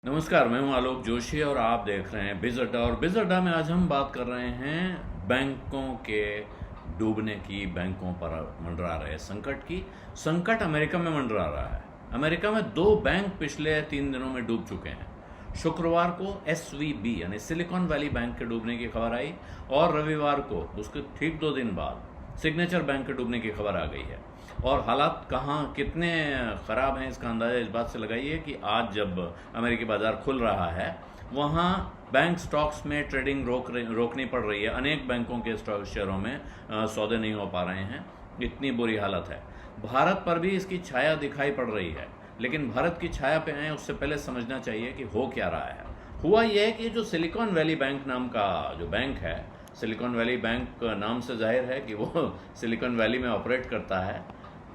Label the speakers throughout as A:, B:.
A: नमस्कार, मैं हूं आलोक जोशी और आप देख रहे हैं बिज़ अड्डा। और बिज़ अड्डा में आज हम बात कर रहे हैं बैंकों के डूबने की, बैंकों पर मंडरा रहे संकट की। संकट अमेरिका में मंडरा रहा है। अमेरिका में 2 बैंक पिछले 3 दिनों में डूब चुके हैं। शुक्रवार को SVB यानी सिलिकॉन वैली बैंक के डूबने की खबर आई और रविवार को उसके ठीक 2 दिन बाद सिग्नेचर बैंक के डूबने की खबर आ गई है। और हालात कहाँ कितने ख़राब हैं इसका अंदाज़ा इस बात से लगाइए कि आज जब अमेरिकी बाज़ार खुल रहा है वहाँ बैंक स्टॉक्स में ट्रेडिंग रोकनी पड़ रही है। अनेक बैंकों के स्टॉक शेयरों में सौदे नहीं हो पा रहे हैं, इतनी बुरी हालत है। भारत पर भी इसकी छाया दिखाई पड़ रही है, लेकिन भारत की छाया पे आए उससे पहले समझना चाहिए कि हो क्या रहा है। हुआ यह है कि जो सिलिकॉन वैली बैंक नाम का जो बैंक है, सिलिकॉन वैली बैंक नाम से जाहिर है कि वो सिलिकॉन वैली में ऑपरेट करता है,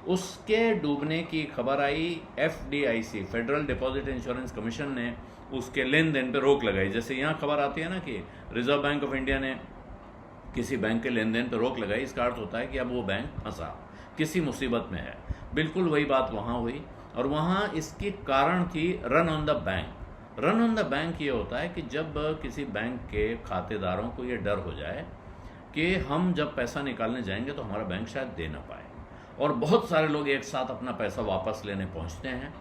A: उसके डूबने की खबर आई। FDIC federal deposit insurance commission ने उसके लेन देन पर रोक लगाई। जैसे यहाँ खबर आती है ना कि रिजर्व बैंक ऑफ इंडिया ने किसी बैंक के लेन देन पर रोक लगाई, इसका अर्थ होता है कि अब वो बैंक फंसा, किसी मुसीबत में है। बिल्कुल वही बात वहाँ हुई और वहाँ इसकी कारण थी run on the bank. Run on the bank ये होता है कि जब किसी बैंक के खातेदारों को ये डर हो जाए कि हम जब पैसा निकालने जाएंगे तो हमारा बैंक शायद दे ना पाए, और बहुत सारे लोग एक साथ अपना पैसा वापस लेने पहुंचते हैं,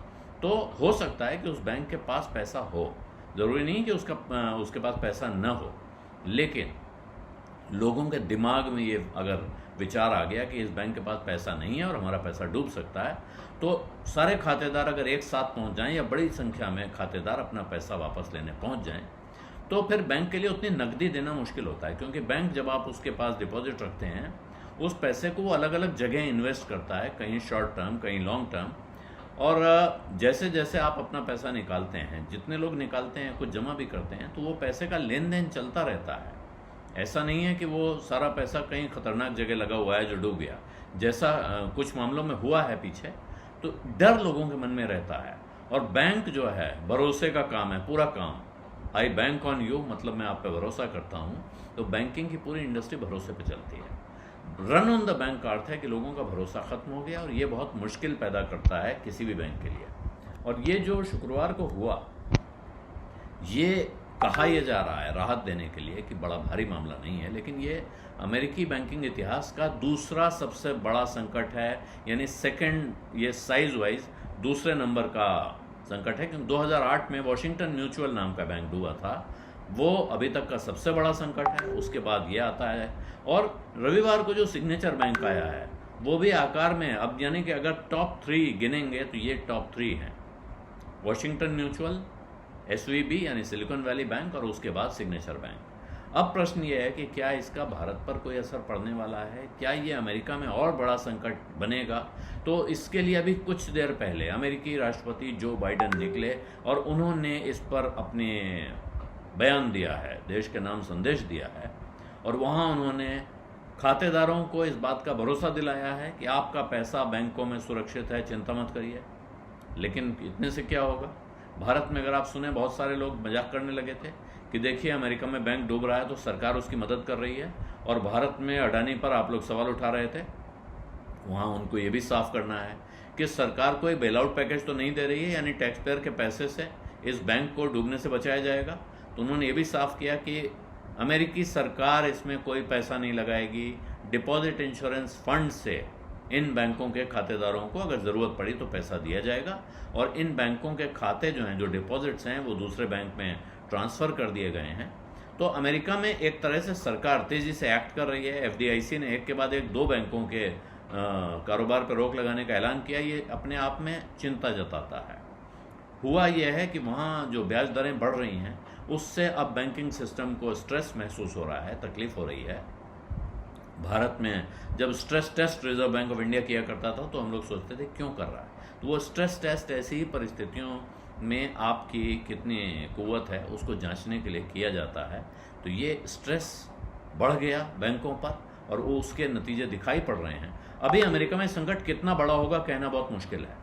A: तो हो सकता है कि उस बैंक के पास पैसा हो। ज़रूरी नहीं कि उसके पास पैसा न हो, लेकिन लोगों के दिमाग में ये अगर विचार आ गया कि इस बैंक के पास पैसा नहीं है और हमारा पैसा डूब सकता है, तो सारे खातेदार अगर एक साथ पहुंच जाएं या बड़ी संख्या में खातेदार अपना पैसा वापस लेने पहुंच जाएं, तो फिर बैंक के लिए उतनी नकदी देना मुश्किल होता है। क्योंकि बैंक जब आप उसके पास डिपॉजिट रखते हैं, उस पैसे को वो अलग अलग जगह इन्वेस्ट करता है, कहीं शॉर्ट टर्म, कहीं लॉन्ग टर्म। और जैसे जैसे आप अपना पैसा निकालते हैं, जितने लोग निकालते हैं, कुछ जमा भी करते हैं, तो वो पैसे का लेन देन चलता रहता है। ऐसा नहीं है कि वो सारा पैसा कहीं खतरनाक जगह लगा हुआ है जो डूब गया, जैसा कुछ मामलों में हुआ है पीछे। तो डर लोगों के मन में रहता है। और बैंक जो है, भरोसे का काम है, पूरा काम। आई बैंक ऑन यू, मतलब मैं आप पे भरोसा करता हूँ। तो बैंकिंग की पूरी इंडस्ट्री भरोसे पे चलती है। रन ऑन द बैंक का अर्थ है कि लोगों का भरोसा खत्म हो गया, और ये बहुत मुश्किल पैदा करता है किसी भी बैंक के लिए। और ये जो शुक्रवार को हुआ, ये कहा यह जा रहा है राहत देने के लिए कि बड़ा भारी मामला नहीं है, लेकिन ये अमेरिकी बैंकिंग इतिहास का दूसरा सबसे बड़ा संकट है। यानी सेकंड, ये साइज वाइज दूसरे नंबर का संकट है। क्योंकि 2008 में वॉशिंगटन म्यूचुअल नाम का बैंक डूबा था, वो अभी तक का सबसे बड़ा संकट है। उसके बाद ये आता है। और रविवार को जो सिग्नेचर बैंक आया है, वो भी आकार में, अब यानी कि अगर टॉप 3 गिनेंगे तो ये टॉप 3 हैं: वॉशिंगटन म्यूचुअल, SVB यानी सिलिकॉन वैली बैंक, और उसके बाद सिग्नेचर बैंक। अब प्रश्न ये है कि क्या इसका भारत पर कोई असर पड़ने वाला है? क्या ये अमेरिका में और बड़ा संकट बनेगा? तो इसके लिए अभी कुछ देर पहले अमेरिकी राष्ट्रपति जो बाइडेन निकले और उन्होंने इस पर अपने बयान दिया है, देश के नाम संदेश दिया है। और वहाँ उन्होंने खातेदारों को इस बात का भरोसा दिलाया है कि आपका पैसा बैंकों में सुरक्षित है, चिंता मत करिए। लेकिन इतने से क्या होगा? भारत में अगर आप सुने, बहुत सारे लोग मजाक करने लगे थे कि देखिए अमेरिका में बैंक डूब रहा है तो सरकार उसकी मदद कर रही है, और भारत में अडानी पर आप लोग सवाल उठा रहे थे। वहाँ उनको ये भी साफ करना है कि सरकार कोई बेल आउट पैकेज तो नहीं दे रही है, यानी टैक्स पेयर के पैसे से इस बैंक को डूबने से बचाया जाएगा। तो उन्होंने ये भी साफ किया कि अमेरिकी सरकार इसमें कोई पैसा नहीं लगाएगी। डिपॉजिट इंश्योरेंस फंड से इन बैंकों के खातेदारों को अगर ज़रूरत पड़ी तो पैसा दिया जाएगा, और इन बैंकों के खाते जो हैं, जो डिपॉजिट्स हैं, वो दूसरे बैंक में ट्रांसफ़र कर दिए गए हैं। तो अमेरिका में एक तरह से सरकार तेज़ी से एक्ट कर रही है। FDIC ने एक के बाद एक 2 बैंकों के कारोबार पर रोक लगाने का ऐलान किया। ये अपने आप में चिंता जताता है। हुआ यह है कि वहाँ जो ब्याज दरें बढ़ रही हैं, उससे अब बैंकिंग सिस्टम को स्ट्रेस महसूस हो रहा है, तकलीफ हो रही है। भारत में जब stress test Reserve Bank of India किया करता था तो हम लोग सोचते थे क्यों कर रहा है। तो वो स्ट्रेस टेस्ट ऐसी ही परिस्थितियों में आपकी कितनी कुव्वत है उसको जांचने के लिए किया जाता है। तो ये स्ट्रेस बढ़ गया बैंकों पर, और वो उसके नतीजे दिखाई पड़ रहे हैं। अभी अमेरिका में संकट कितना बड़ा होगा कहना बहुत मुश्किल है,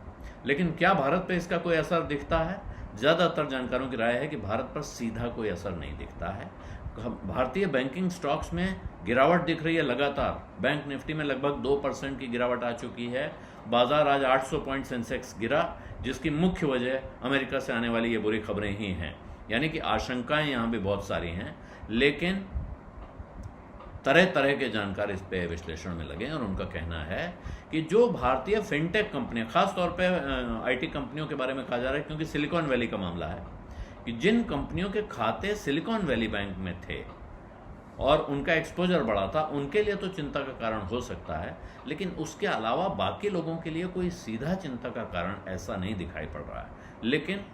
A: लेकिन क्या भारत पे इसका कोई असर दिखता है? ज़्यादातर जानकारों की राय है कि भारत पर सीधा कोई असर नहीं दिखता है। भारतीय बैंकिंग स्टॉक्स में गिरावट दिख रही है लगातार। बैंक निफ्टी में लगभग 2% की गिरावट आ चुकी है। बाजार आज 800 पॉइंट सेंसेक्स गिरा, जिसकी मुख्य वजह अमेरिका से आने वाली ये बुरी खबरें ही हैं। यानी कि आशंकाएं यहाँ भी बहुत सारी हैं, लेकिन तरह तरह के जानकार इस पे विश्लेषण में लगे और उनका कहना है कि जो भारतीय फिनटेक कंपनियां, खासतौर पे आईटी कंपनियों के बारे में कहा जा रहा है, क्योंकि सिलिकॉन वैली का मामला है कि जिन कंपनियों के खाते सिलिकॉन वैली बैंक में थे और उनका एक्सपोजर बढ़ा था, उनके लिए तो चिंता का कारण हो सकता है, लेकिन उसके अलावा बाकी लोगों के लिए कोई सीधा चिंता का कारण ऐसा नहीं दिखाई पड़ रहा है। लेकिन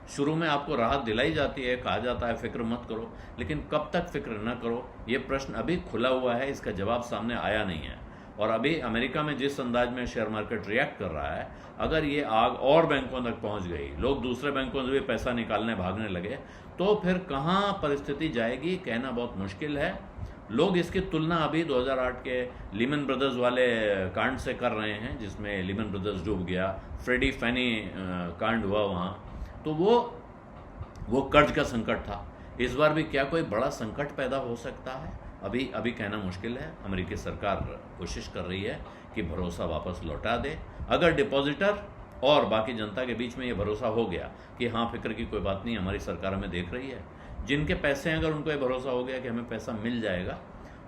A: शुरू में आपको राहत दिलाई जाती है, कहा जाता है फिक्र मत करो, लेकिन कब तक फिक्र न करो, ये प्रश्न अभी खुला हुआ है, इसका जवाब सामने आया नहीं है। और अभी अमेरिका में जिस अंदाज में शेयर मार्केट रिएक्ट कर रहा है, अगर ये आग और बैंकों तक पहुंच गई, लोग दूसरे बैंकों से भी पैसा निकालने भागने लगे, तो फिर कहाँ परिस्थिति जाएगी कहना बहुत मुश्किल है। लोग इसकी तुलना अभी 2008 के लीमन ब्रदर्स वाले कांड से कर रहे हैं, जिसमें लीमन ब्रदर्स डूब गया, फ्रेडी फैनी कांड हुआ वहाँ, तो वो कर्ज का संकट था। इस बार भी क्या कोई बड़ा संकट पैदा हो सकता है? अभी कहना मुश्किल है। अमेरिकी सरकार कोशिश कर रही है कि भरोसा वापस लौटा दे। अगर डिपॉजिटर और बाकी जनता के बीच में ये भरोसा हो गया कि हाँ, फिक्र की कोई बात नहीं, हमारी सरकार हमें देख रही है, जिनके पैसे हैं अगर उनको ये भरोसा हो गया कि हमें पैसा मिल जाएगा,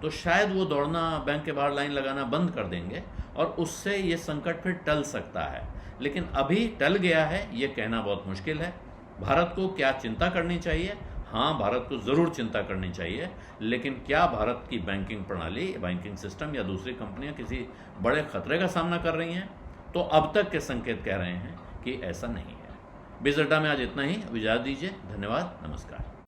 A: तो शायद वो दौड़ना, बैंक के बाहर लाइन लगाना बंद कर देंगे और उससे ये संकट फिर टल सकता है। लेकिन अभी टल गया है ये कहना बहुत मुश्किल है। भारत को क्या चिंता करनी चाहिए? हाँ, भारत को ज़रूर चिंता करनी चाहिए, लेकिन क्या भारत की बैंकिंग प्रणाली, बैंकिंग सिस्टम या दूसरी कंपनियां किसी बड़े खतरे का सामना कर रही हैं? तो अब तक के संकेत कह रहे हैं कि ऐसा नहीं है। बिज़ अड्डा में आज इतना ही। इजाज़त दीजिए। धन्यवाद। नमस्कार।